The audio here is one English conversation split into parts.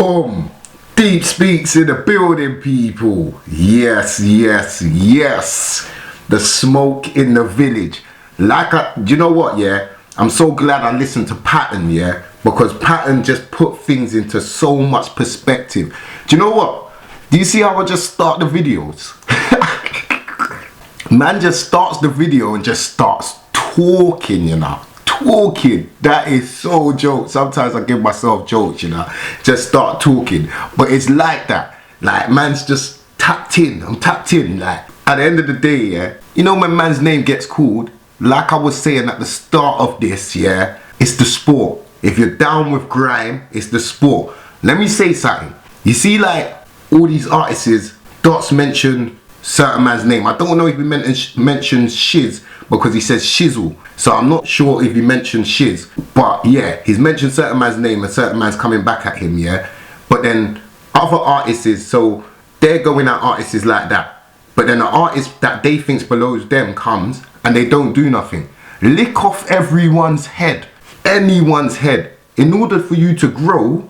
Boom! Deep Speaks in the building, people. Yes, yes, yes. The smoke in the village. Do you know what, yeah? I'm so glad I listened to Patton, yeah? Because Patton just put things into so much perspective. Do you know what? Do you see how I just start the videos? Man just starts the video and just starts talking, you know. Talking. That is so joke. Sometimes I give myself jokes, you know. Just start talking. But it's like that. Like, man's just tapped in. I'm tapped in. Like, at the end of the day, yeah, you know when man's name gets called, like I was saying at the start of this, yeah, it's the sport. If you're down with grime, it's the sport. Let me say something. You see, like, all these artists, Dots mentioned certain man's name. I don't know if he mentions Shiz because he says Shizzle. So I'm not sure if he mentioned Shiz. But yeah, he's mentioned certain man's name and certain man's coming back at him, yeah. But then other artists, so they're going at artists like that. But then the artist that they think's below them comes and they don't do nothing. Lick off everyone's head. Anyone's head. In order for you to grow,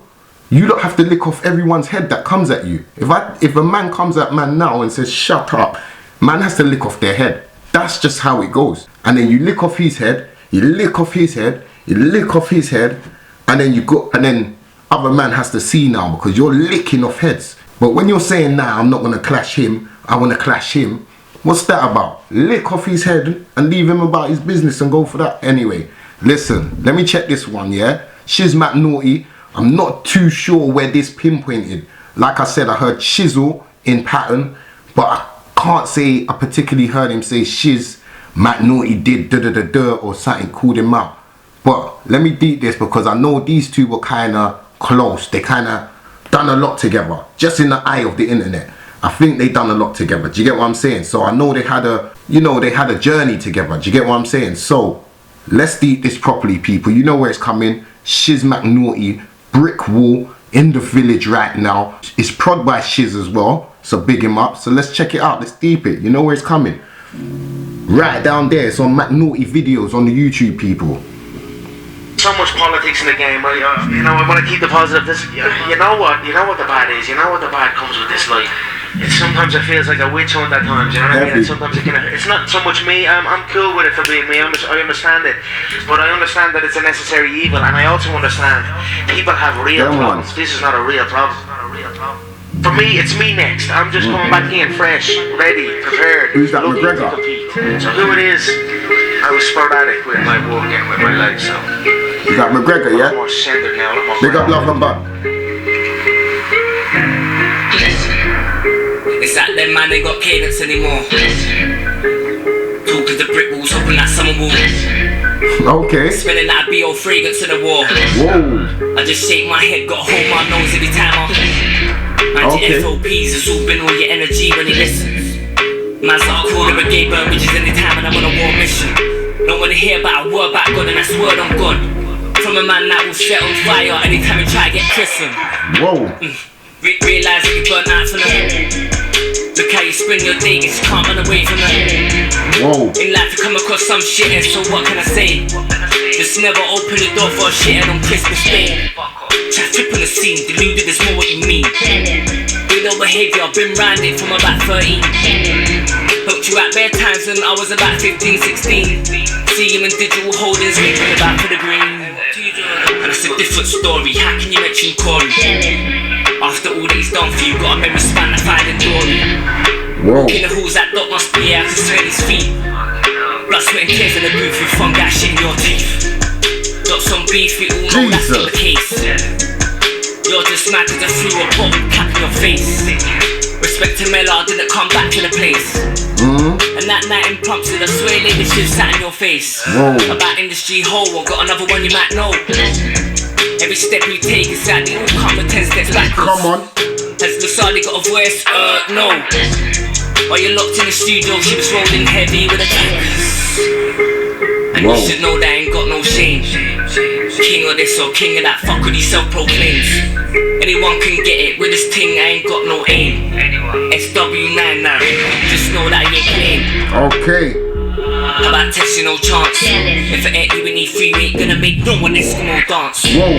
you don't have to lick off everyone's head that comes at you. If a man comes at man now and says shut up, man has to lick off their head. That's just how it goes. And then you lick off his head, you lick off his head, you lick off his head, and then you go, and then other man has to see now because you're licking off heads. But when you're saying nah, I'm not gonna clash him, I wanna clash him, what's that about? Lick off his head and leave him about his business and go for that. Anyway, listen, let me check this one, yeah? Shiz McNaughty. I'm not too sure where this pinpointed. Like I said, I heard Shizzle in Patton, but I can't say I particularly heard him say Shiz McNaughty did da or something, called him out. But let me deep this because I know these two were kind of close. They kind of done a lot together, just in the eye of the internet. I think they done a lot together. Do you get what I'm saying? So I know they had a journey together. Do you get what I'm saying? So let's deep this properly, people. You know where it's coming. Shiz McNaughty, Brick Wall in the village right now. It's prod by Shiz as well, so big him up. So let's check it out, let's deep it. You know where it's coming. Right down there, it's on McNaughty videos on the YouTube, people. So much politics in the game, you know, I want to keep the positive. You know what the bad is, you know what the bad comes with this life. Sometimes it feels like a witch hunt at times, you know what I mean? And sometimes it's not so much me, I'm cool with it for being me, I understand it. But I understand that it's a necessary evil, and I also understand people have real problems. This is not a real problem. For me, it's me next. I'm just coming back in fresh, ready, prepared. Who's that, McGregor? So who it is, I was sporadic with my work and with my life, so. Is that McGregor, yeah? I'm more centered now. Big up, love and back. It's like them man, they got cadence anymore. Talking to brick walls, hoping that someone will. Okay. Smelling that BO fragrance in the wall. Whoa. I just shake my head, gotta hold my nose every time Okay. FOPs absorbing all your energy when he listens. Man's not cool, the brigade burn bridges anytime and I'm on a war mission. Don't wanna hear about a word about God and that's word on God. From a man that will set on fire anytime you try to get christened. Whoa. Realize that you burn out from the. Look how you spend your day, you can't run away from it. Whoa. In life you come across some shit and so what can I say? Just never open the door for a shit on Christmas Day. Traffic on the scene, deluded is more what you mean. With no behaviour, I've been round it from about 13. Helped you out bare times when I was about 15, 16. See him in digital holdings, reaping about for the green. And it's a different story, how can you mention Corey? After all that he's done for you, got a memory span that finding Dory. Walking the halls, that dog must be out to smell his feet. Blood, sweat and tears in the booth, you fun that shit in your teeth. Got some beef, we all know that's not the case. You're just mad cause I threw a bottle cap in your face. Respect to Mella, didn't come back to the place. And that night in Plumpstead, I swear leadership sat in your face. About industry whole, I got another one you might know. Every step you take is like they all come with 10 steps backwards. Come on. Has Lasardi got a voice? No. While you're locked in the studio, she was rolling heavy with a trackers. And you should know that I ain't got no shame. King of this or king of that, fuck with these self-proclaims. Anyone can get it, with this thing I ain't got no aim. SW9 now, just know that I ain't playing. Okay. How about testing no chance? If I ate you and need free, we ain't gonna make no one Eskimo dance. Whoa.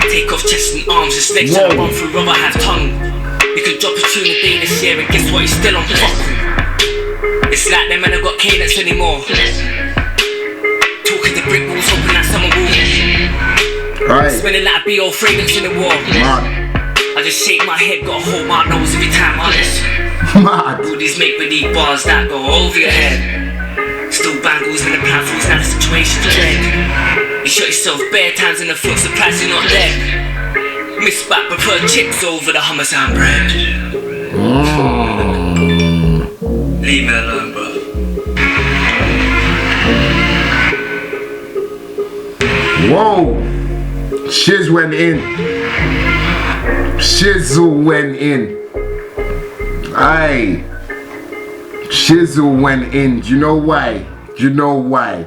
Take off chest and arms, his legs tryna run through rubber have tongue. You could drop a tune a day this year and guess what, he's still on fuck. It's like them men have got cadence anymore. Talking to brick walls, hoping that someone will. Right. Smelling like a B.O. fragrance in the wall. Man. I just shake my head, gotta hold my nose every time I listen. Mad. All these make-believe bars that go over your head. Still bangles in the platforms, now the situation's dread. You shot yourself bare times in the foot, surprised you're not dead. Miss back, prefer chips over the hummus and bread. Leave me alone, bro. Whoa. Shiz went in. Shizzle went in. Aye. Shizzle went in. Do you know why? Do you know why?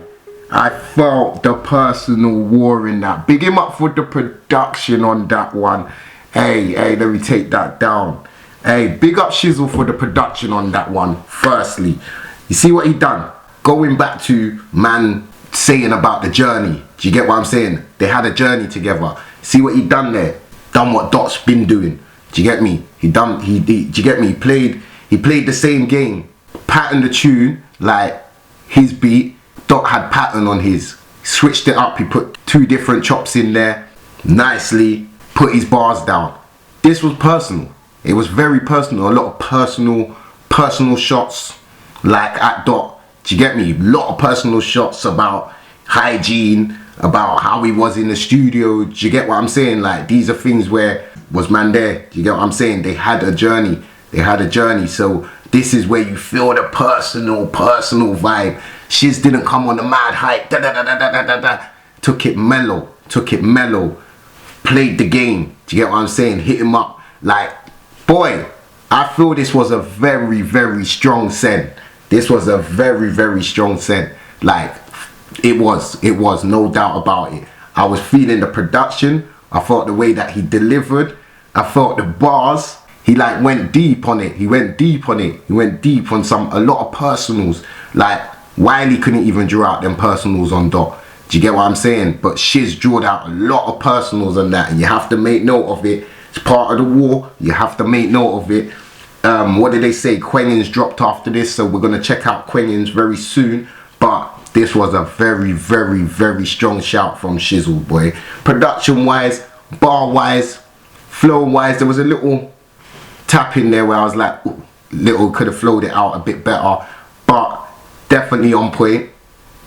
I felt the personal war in that. Big him up for the production on that one. Hey, let me take that down. Hey, big up Shizzle for the production on that one. Firstly, you see what he done? Going back to man saying about the journey. Do you get what I'm saying? They had a journey together. See what he done there? Done what Dot's been doing. Do you get me? Do you get me? He played the same game. Patterned the tune like his beat. Dot had pattern on his. Switched it up. He put 2 different chops in there. Nicely put his bars down. This was personal. It was very personal. A lot of personal shots like at Dot. Do you get me? A lot of personal shots about hygiene, about how he was in the studio. Do you get what I'm saying? Like, these are things where was man there. Do you get what I'm saying? They had a journey. They had a journey. So this is where you feel the personal vibe. Shiz didn't come on the mad hype. Took it mellow. Played the game. Do you get what I'm saying? Hit him up. Like, boy, I feel this was a very strong send. This was a very strong send. Like, it was no doubt about it. I was feeling the production. I felt the way that he delivered. I felt the bars. He like went deep on it. He went deep on a lot of personals. Like, Wiley couldn't even draw out them personals on Dot. Do you get what I'm saying? But Shiz drawed out a lot of personals on that, and you have to make note of it. It's part of the war. You have to make note of it. What did they say? Quenins dropped after this, so we're gonna check out Quenins very soon. But this was a very strong shout from Shizzle, boy. Production wise, bar wise, flow wise, there was a little tap in there where I was like, ooh, could have flowed it out a bit better, but definitely on point,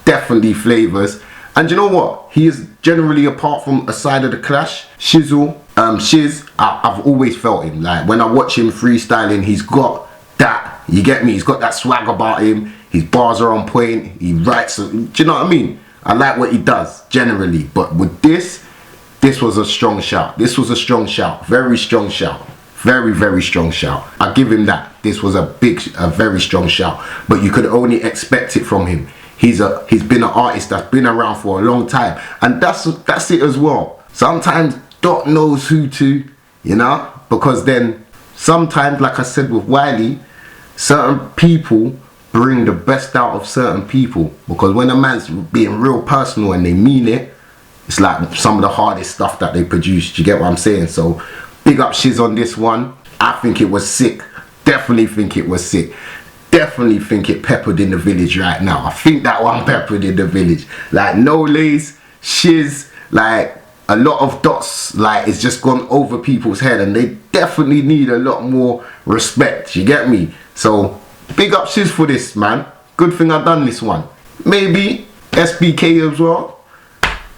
definitely flavors. And you know what? He is generally, apart from a side of the clash, Shizzle, Shiz, I've always felt him. Like, when I watch him freestyling, he's got that, you get me? He's got that swag about him. His bars are on point. He writes, do you know what I mean? I like what he does, generally. But with this was a strong shout. This was a strong shout. Very strong shout. Very strong shout. I give him that. This was a very strong shout. But you could only expect it from him. He's been an artist that's been around for a long time. And that's it as well. Sometimes Dot knows who to, you know? Because then sometimes, like I said with Wiley, certain people bring the best out of certain people. Because when a man's being real personal and they mean it, it's like some of the hardest stuff that they produce. Do you get what I'm saying? So big up Shiz on this one. I think it was sick. Definitely think it was sick. Definitely think it peppered in the village right now. I think that one peppered in the village. Like, no lace, Shiz, like a lot of Dots, like, it's just gone over people's head, and they definitely need a lot more respect. You get me? So big up Shiz for this, man. Good thing I done this one. Maybe SBK as well.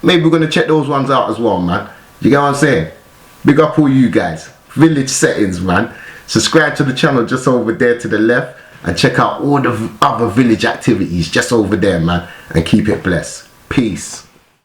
Maybe we're gonna check those ones out as well, man. You get what I'm saying? Big up all you guys. Village settings, man. Subscribe to the channel just over there to the left, and check out all the other village activities just over there, man. And keep it blessed. Peace.